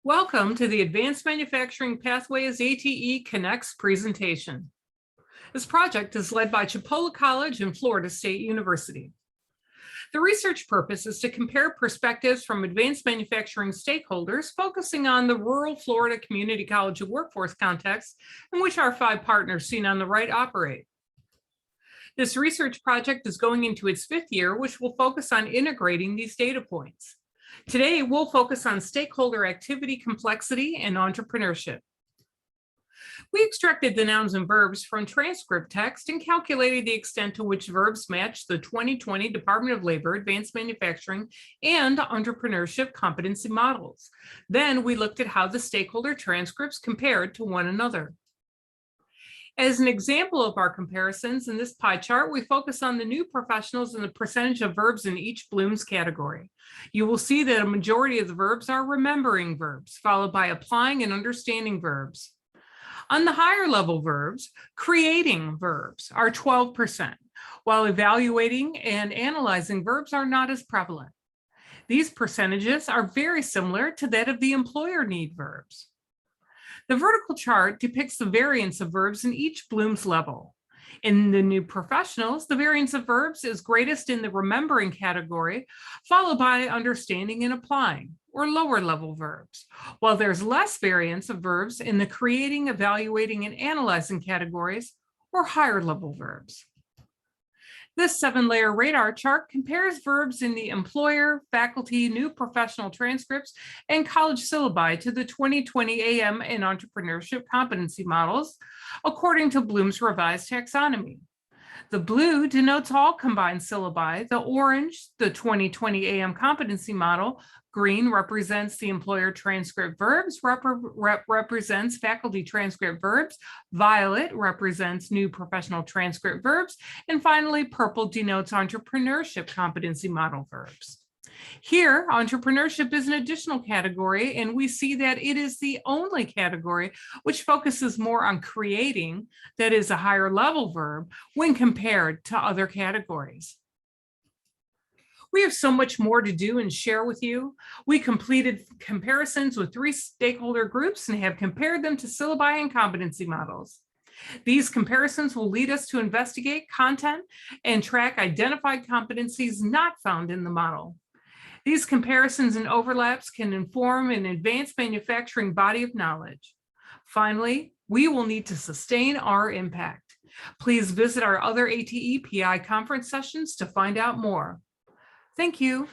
Welcome to the Advanced Manufacturing Pathways ATE Connects presentation. This project is led by Chipola College and Florida State University. The research purpose is to compare perspectives from advanced manufacturing stakeholders, focusing on the rural Florida Community College of Workforce context in which our 5 partners seen on the right operate. This research project is going into its 5th year, which will focus on integrating these data points. Today, we'll focus on stakeholder activity complexity and entrepreneurship. We extracted the nouns and verbs from transcript text and calculated the extent to which verbs match the 2020 Department of Labor Advanced Manufacturing and Entrepreneurship competency models. Then we looked at how the stakeholder transcripts compared to one another. As an example of our comparisons in this pie chart, we focus on the new professionals and the percentage of verbs in each Bloom's category. You will see that a majority of the verbs are remembering verbs, followed by applying and understanding verbs. On the higher level verbs, creating verbs are 12%, while evaluating and analyzing verbs are not as prevalent. These percentages are very similar to that of the employer need verbs. The vertical chart depicts the variance of verbs in each Bloom's level. In the new professionals, the variance of verbs is greatest in the remembering category, followed by understanding and applying, or lower level verbs, while there's less variance of verbs in the creating, evaluating, and analyzing categories, or higher level verbs. This 7-layer radar chart compares verbs in the employer, faculty, new professional transcripts, and college syllabi to the 2020 AM and entrepreneurship competency models, according to Bloom's revised taxonomy. The blue denotes all combined syllabi, the orange, the 2020 AM competency model, green represents the employer transcript verbs, represents faculty transcript verbs, violet represents new professional transcript verbs, and finally purple denotes entrepreneurship competency model verbs. Here, entrepreneurship is an additional category, and we see that it is the only category which focuses more on creating, that is a higher level verb, when compared to other categories. We have so much more to do and share with you. We completed comparisons with 3 stakeholder groups and have compared them to syllabi and competency models. These comparisons will lead us to investigate content and track identified competencies not found in the model. These comparisons and overlaps can inform an advanced manufacturing body of knowledge. Finally, we will need to sustain our impact. Please visit our other ATE PI conference sessions to find out more. Thank you.